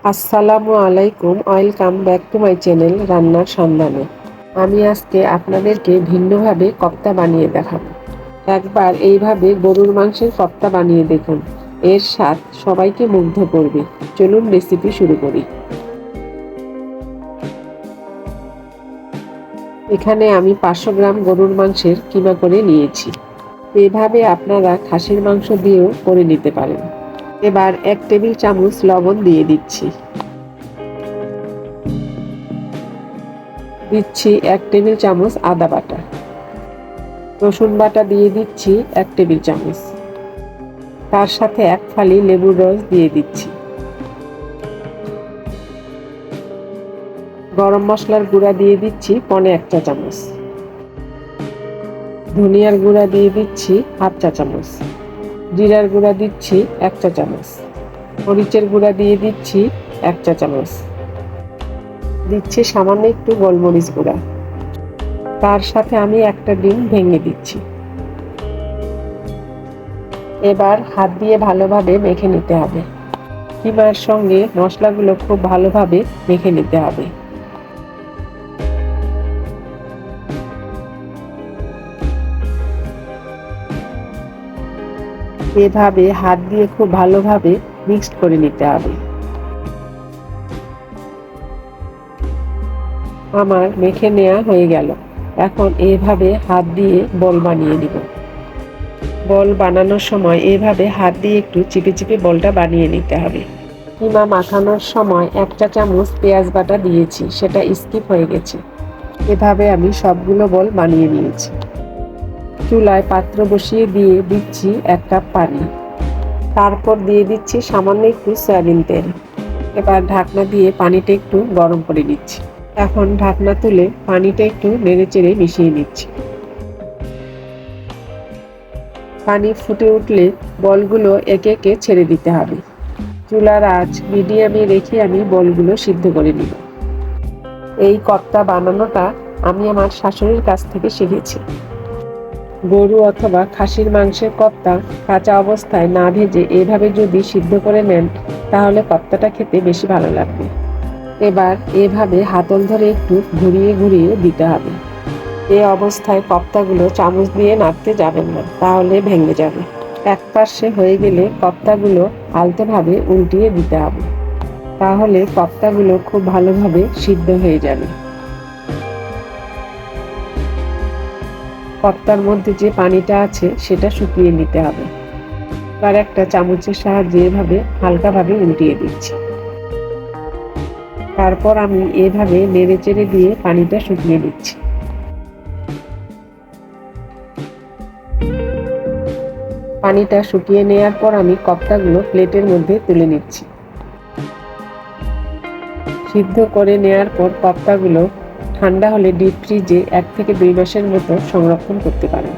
আসসালামু আলাইকুম, welcome back to my channel রান্নার সন্ধানে। আমি আজকে আপনাদেরকে ভিন্নভাবে কোফতা বানিয়ে দেখাবো। একবার এইভাবে গরুর মাংসের কোফতা বানিয়ে দেখুন, এর স্বাদ সবাইকে মুগ্ধ করবে। চলুন রেসিপি শুরু করি। এখানে আমি 500 গ্রাম গরুর মাংসের কিমা করে নিয়েছি। এভাবে আপনারা খাসির মাংস দিয়েও করে নিতে পারেন। এবার 1 টেবিল চামচ লবণ দিয়ে দিচ্ছি। দিচ্ছি 1 টেবিল চামচ আদা বাটা। রসুন বাটা দিয়ে দিচ্ছি 1 টেবিল চামচ। তার সাথে 1 ফালি লেবুর রস দিয়ে দিচ্ছি। গরম মশলার গুঁড়া দিয়ে দিচ্ছি 1 চা চামচ। ধনিয়ার গুঁড়া দিয়ে দিচ্ছি 1/2 চা চামচ। জিরার গুঁড়া দিচ্ছি 1 চা চামচ। মরিচের গুঁড়া দিয়ে দিচ্ছি 1 চা চামচ। দিচ্ছি সামান্য একটু গোলমরিচ গুঁড়া। তার সাথে আমি একটা ডিম ভেঙে দিচ্ছি। এবার হাত দিয়ে ভালোভাবে মেখে নিতে হবে। কিমার সঙ্গে মশলাগুলো খুব ভালোভাবে মেখে নিতে হবে। এভাবে হাত দিয়ে খুব ভালোভাবে মিক্সড করে নিতে হবে। আমার মেখে নেওয়া হয়ে গেল। এখন এভাবে হাত দিয়ে বল বানিয়ে নিব। বল বানানোর সময় এভাবে হাত দিয়ে একটু চিপে চিপে বলটা বানিয়ে নিতে হবে। কিমা মাখানোর সময় 1 চা চামচ পেঁয়াজ বাটা দিয়েছি, সেটা স্কিপ হয়ে গেছে। এভাবে আমি সবগুলো বল বানিয়ে নিয়েছি। চুলায় পাত্র বসিয়ে দিয়ে দিচ্ছি 1 কাপ পানি। তারপর দিয়ে দিচ্ছি সামান্য একটু সয়াবিন তেল। এবার ঢাকনা দিয়ে পানিটা একটু গরম করে নিচ্ছি। এখন ঢাকনা তুলে পানিটা একটু নেড়েচেড়ে মিশিয়ে নিচ্ছি। পানি ফুটে উঠলে বলগুলো একে একে ছেড়ে দিতে হবে। চুলার আঁচ মিডিয়ামে রেখে আমি বলগুলো সিদ্ধ করে নিব। এই কোফতা বানানোটা আমি আমার শাশুড়ির কাছ থেকে শিখেছি। গরু অথবা খাসির মাংসের কোফতা কাঁচা অবস্থায় না ভেজে এভাবে যদি সিদ্ধ করে নেন, তাহলে কোফতাটা খেতে বেশি ভালো লাগবে। এবার এভাবে হাতল ধরে একটু ঘুরিয়ে ঘুরিয়ে দিতে হবে। এই অবস্থায় কোফতাগুলো চামচ দিয়ে নাড়তে যাবেন না, তাহলে ভেঙে যাবে। এক পাশে হয়ে গেলে কোফতাগুলো আলতোভাবে উল্টিয়ে দিতে হবে, তাহলে কোফতাগুলো খুব ভালোভাবে সিদ্ধ হয়ে যাবে। কোফতার মধ্যে যে পানিটা আছে সেটা শুকিয়ে নিতে হবে। আর একটা চামচের সাহায্যে এভাবে হালকাভাবে উল্টিয়ে দিচ্ছি। তারপর আমি এভাবে নেড়েচেড়ে দিয়ে পানিটা শুকিয়ে নিচ্ছি। পানিটা শুকিয়ে নেওয়ার পর আমি কোফতাগুলো প্লেটের মধ্যে তুলে নিচ্ছি। সিদ্ধ করে নেওয়ার পর কোফতাগুলো ঠান্ডা হলে ডিপ ফ্রিজে 1 থেকে 2 মাসের মতো সংরক্ষণ করতে পারেন।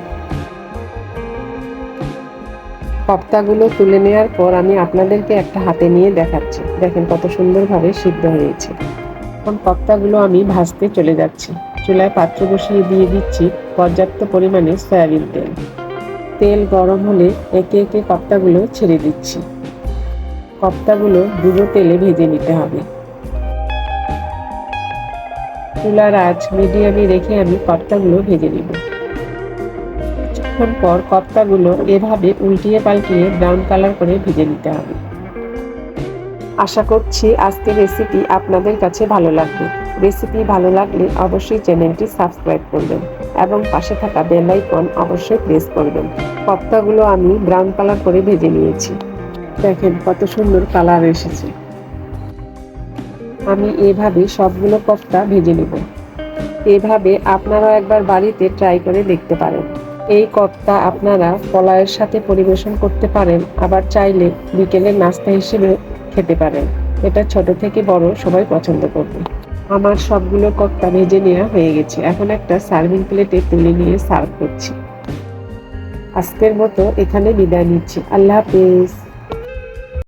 কোফতাগুলো তুলে নেওয়ার পর আমি আপনাদেরকে একটা হাতে নিয়ে দেখাচ্ছি। দেখেন কত সুন্দরভাবে সিদ্ধ হয়েছে। এখন কোফতাগুলো আমি ভাজতে চলে যাচ্ছি। চুলায় পাত্র বসিয়ে দিয়ে দিচ্ছি পর্যাপ্ত পরিমাণে সয়াবিন তেল। তেল গরম হলে একে একে কোফতাগুলো ছেড়ে দিচ্ছি। কোফতাগুলো ডুবো তেলে ভেজে নিতে হবে। চুলার আঁচ মিডিয়ামে রেখে আমি কোফতাগুলো ভেজে নিব। কিছুক্ষণ পর কোফতাগুলো এভাবে উল্টিয়ে পাল্টিয়ে ব্রাউন কালার করে ভেজে নিতে হবে। আশা করছি আজকের রেসিপি আপনাদের কাছে ভালো লাগবে। রেসিপি ভালো লাগলে অবশ্যই চ্যানেলটি সাবস্ক্রাইব করবেন এবং পাশে থাকা বেল আইকন অবশ্যই প্রেস করবেন। কোফতাগুলো আমি ব্রাউন কালার করে ভেজে নিয়েছি। দেখেন কত সুন্দর কালার এসেছে। আমি এভাবে সবগুলো কোফতা ভেজে নেব। এভাবে আপনারা একবার বাড়িতে ট্রাই করে দেখতে পারেন। এই কোফতা আপনারা পোলাওয়ের সাথে পরিবেশন করতে পারেন, আবার চাইলে বিকেলের নাস্তা হিসেবে খেতে পারেন। এটা ছোট থেকে বড় সবাই পছন্দ করবে। আমার সবগুলো কোফতা ভেজে নেওয়া হয়ে গেছে। এখন একটা সার্ভিং প্লেটে তুলে নিয়ে সার্ভ করছি। আজকের মতো এখানে বিদায় নিচ্ছি। আল্লাহ হাফেজ।